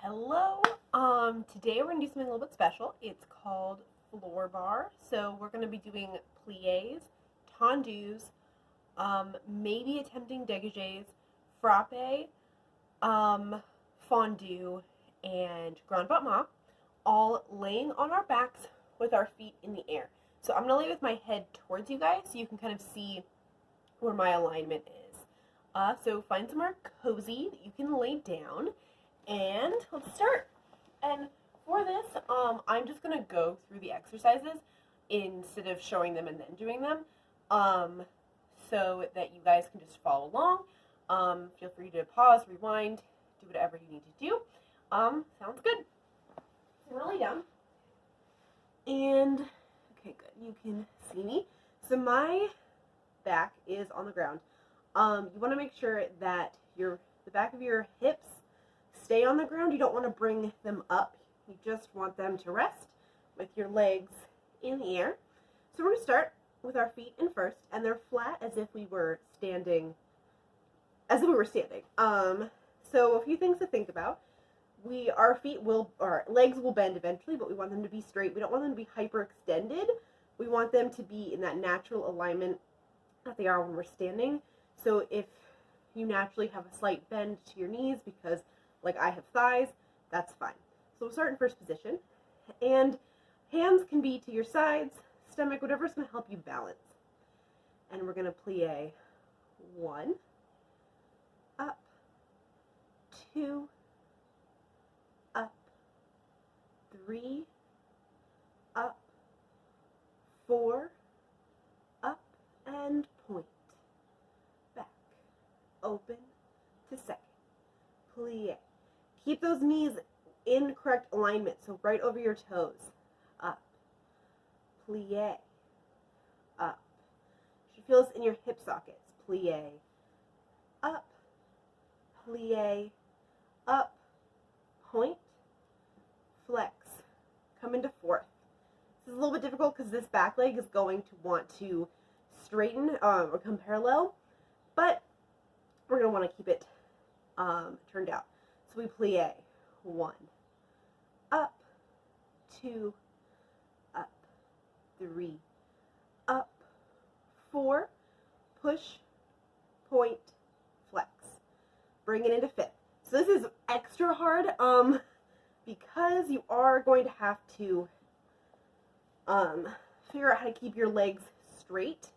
Hello. Today we're gonna do something a little bit special. It's called floor bar. So we're gonna be doing plies, tendus, maybe attempting dégagés, frappe, fondue, and grand battement, all laying on our backs with our feet in the air. So I'm gonna lay with my head towards you guys so you can kind of see where my alignment is. So find somewhere cozy that you can lay down. And let's start. And for this, I'm just going to go through the exercises instead of showing them and then doing them, so that you guys can just follow along. Feel free to pause, rewind, do whatever you need to do. Sounds good. So I'm going to lay down. And, okay, good. You can see me. So my back is on the ground. You want to make sure that the back of your hips stay on the ground. You don't want to bring them up. You just want them to rest with your legs in the air. So we're going to start with our feet in first, and they're flat as if we were standing. So a few things to think about. Our legs will bend eventually, but we want them to be straight. We don't want them to be hyperextended. We want them to be in that natural alignment that they are when we're standing. So if you naturally have a slight bend to your knees because like I have thighs, that's fine. So we'll start in first position. And hands can be to your sides, stomach, whatever's going to help you balance. And we're going to plie 1, up, 2, up, 3, up, 4, up, and point. Back, open to second. Plie. Keep those knees in correct alignment, so right over your toes. Up. Plie. Up. You should feel this in your hip sockets. Plie. Up. Plie. Up. Point. Flex. Come into fourth. This is a little bit difficult because this back leg is going to want to straighten or come parallel, but we're going to want to keep it turned out. So we plie 1, up, 2, up, 3, up, 4, push, point, flex. Bring it into fifth. So this is extra hard because you are going to have to figure out how to keep your legs straight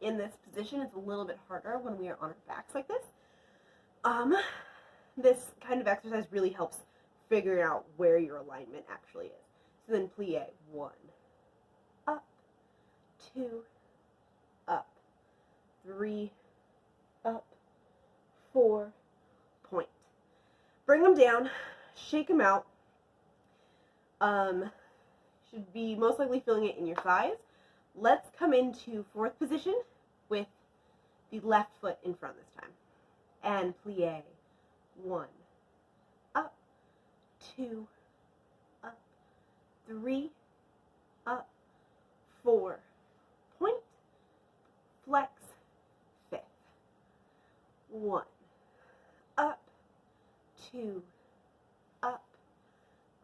in this position. It's a little bit harder when we are on our backs like this. This kind of exercise really helps figuring out where your alignment actually is. So then plie 1, up, 2, up, 3, up, 4, point. Bring them down, shake them out. Should be most likely feeling it in your thighs. Let's come into fourth position with the left foot in front this time. And plie 1, up, 2, up, 3, up, 4, point, flex, fifth. 1, up, 2, up,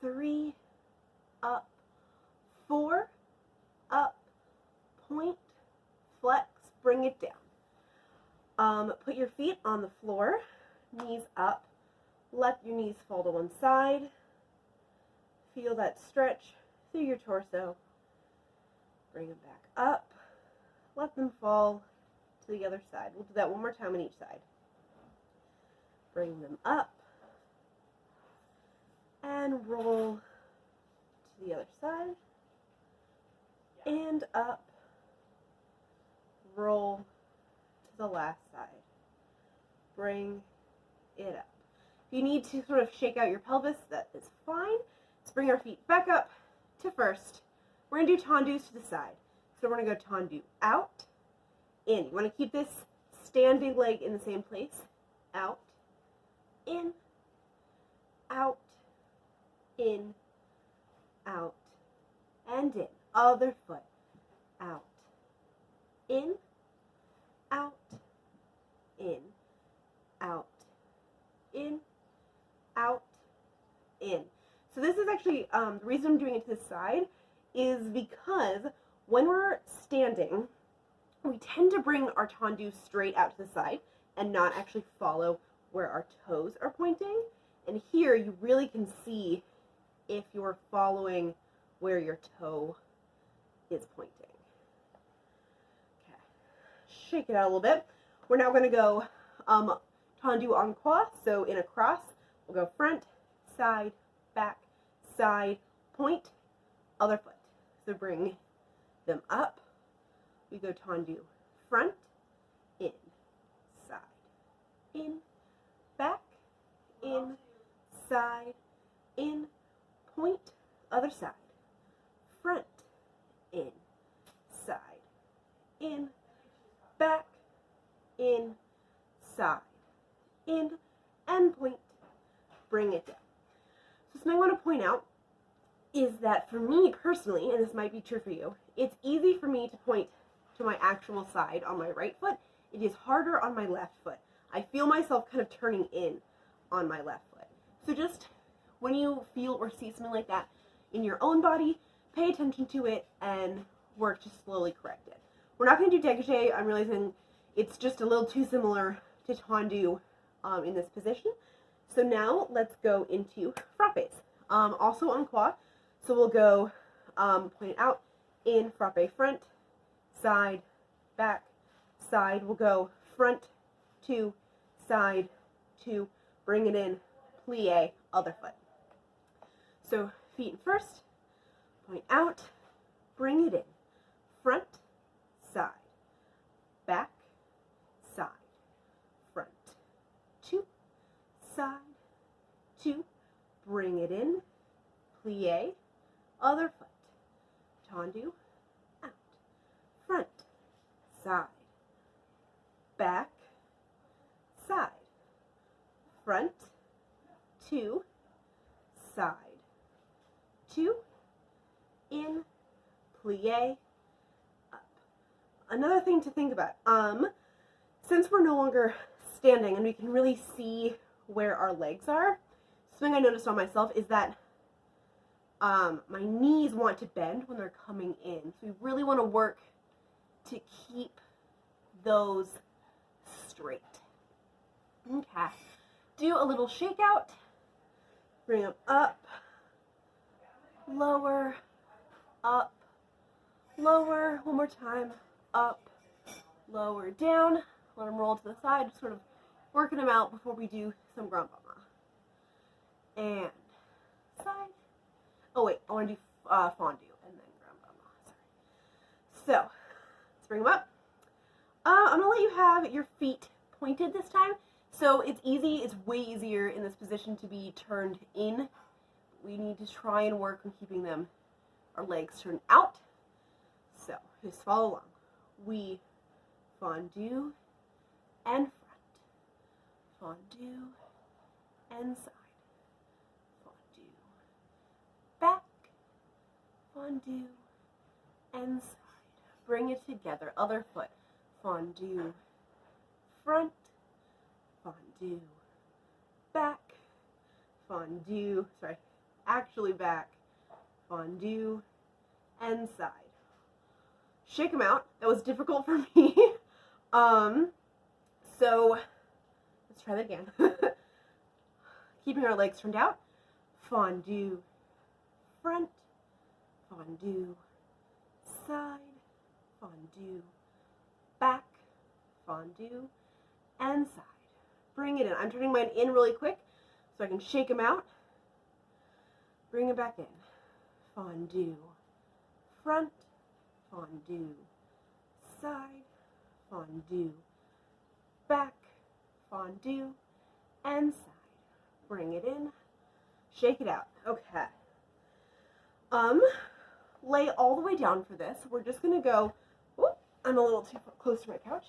3, up, 4, up, point, flex, bring it down. Put your feet on the floor, knees up, let your knees fall to one side, feel that stretch through your torso, bring them back up, let them fall to the other side. We'll do that one more time on each side. Bring them up, and roll to the other side, and up, roll to the last side. Bring it up. If you need to sort of shake out your pelvis, that is fine. Let's bring our feet back up to first. We're going to do tendus to the side. So we're going to go tendu out, in. You want to keep this standing leg in the same place. Out, in, out, in, out, and in. Other foot. Out, in, out, in, out, in, out, in. So this is actually, the reason I'm doing it to the side is because when we're standing, we tend to bring our tendu straight out to the side and not actually follow where our toes are pointing. And here you really can see if you're following where your toe is pointing. Okay, shake it out a little bit. We're now going to go tendu en croix, so in a cross. We'll go front, side, back, side, point, other foot. So bring them up. We go tendu front, in, side, in, back, in, side, in, point, other side, front, in, side, in, back, in, side, in, and point. Bring it down. So something I want to point out is that for me personally, and this might be true for you, it's easy for me to point to my actual side on my right foot. It is harder on my left foot. I feel myself kind of turning in on my left foot. So just when you feel or see something like that in your own body, pay attention to it and work to slowly correct it. We're not going to do dégagé. I'm realizing it's just a little too similar to tendu in this position. So now let's go into frappes. Also en croix. So we'll go point it out, in, frappe front, side, back, side. We'll go front, two, side, two, bring it in, plie, other foot. So feet first, point out, bring it in, front, side, back, side, front, two, side, two, bring it in, plie, other foot, tendu, out, front, side, back, side, front, two, side, two, in, plie, up. Another thing to think about, since we're no longer standing and we can really see where our legs are, something I noticed on myself is that my knees want to bend when they're coming in. So we really want to work to keep those straight. Okay. Do a little shake out. Bring them up, lower, up, lower. One more time. Up, lower, down. Let them roll to the side. Sort of working them out before we do some grand bama. And side. Oh wait, I want to do fondue and then grand bama. Sorry. So let's bring them up. I'm gonna let you have your feet pointed this time. So it's easy. It's way easier in this position to be turned in. We need to try and work on keeping them, our legs turned out. So just follow along. We fondue and front, fondue and side, fondue, back, fondue and side. Bring it together, other foot, fondue, front, fondue, back, fondue, back, fondue and side. Shake them out. That was difficult for me. So let's try that again. Keeping our legs turned out. Fondue, front, fondue, side, fondue, back, fondue, and side. Bring it in. I'm turning mine in really quick so I can shake them out. Bring it back in. Fondue, front, fondue, side, fondue, back, fondue, and side. Bring it in, shake it out. Okay. Lay all the way down for this. We're just gonna go, whoop, I'm a little too close to my couch.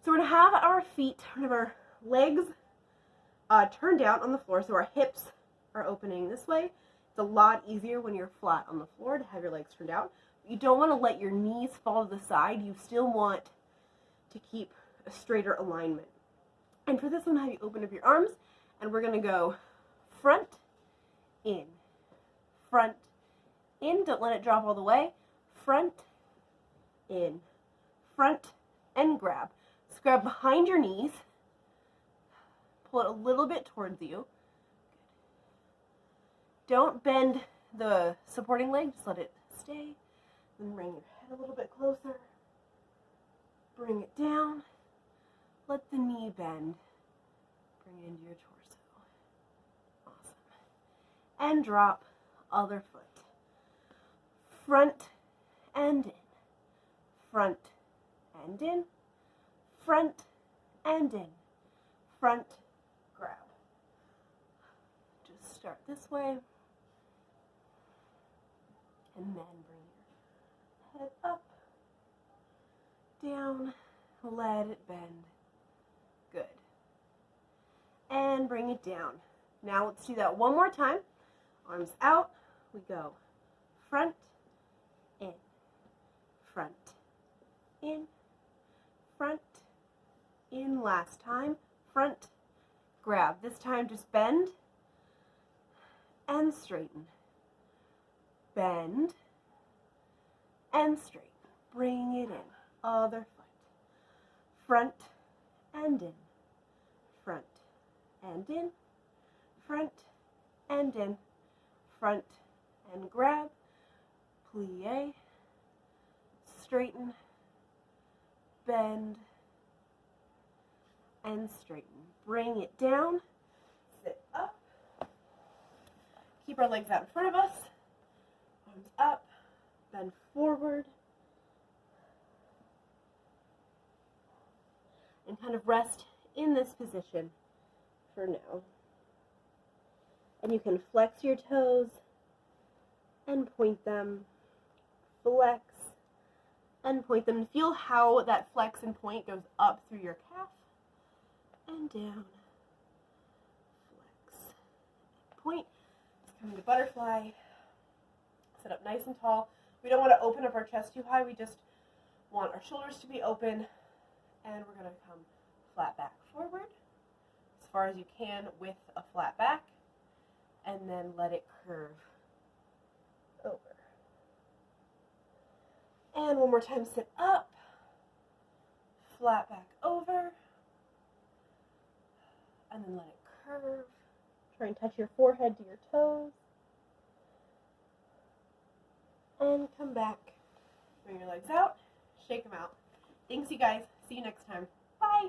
So we're gonna have our feet, our legs turned out on the floor, so our hips are opening this way. It's a lot easier when you're flat on the floor to have your legs turned out. You don't want to let your knees fall to the side. You still want to keep a straighter alignment. And for this one, have you open up your arms, and we're going to go front, front, in. Don't let it drop all the way. Front, in, front, and grab. So grab behind your knees. Pull it a little bit towards you. Don't bend the supporting leg, just let it stay. Then bring your head a little bit closer. Bring it down. Let the knee bend. Bring it into your torso. Awesome. And drop other foot. Front and in. Front and in. Front and in. Front, grab. Just start this way. And then bring your head up, down, let it bend. Good. And bring it down. Now let's do that one more time. Arms out. We go front, in, front, in, front, in. Last time. Front, grab. This time just bend and straighten. Bend and straighten. Bring it in. Other foot. Front and in. Front and in. Front and in. Front and grab. Plie. Straighten. Bend and straighten. Bring it down. Sit up. Keep our legs out in front of us. Arms up, bend forward, and kind of rest in this position for now. And you can flex your toes and point them, flex and point them. Feel how that flex and point goes up through your calf and down. Flex, point. Let's come into butterfly. Sit up nice and tall. We don't want to open up our chest too high. We just want our shoulders to be open. And we're going to come flat back forward as far as you can with a flat back. And then let it curve over. And one more time, sit up. Flat back over. And then let it curve. Try and touch your forehead to your toes. And come back. Bring your legs out. Shake them out. Thanks, you guys. See you next time. Bye.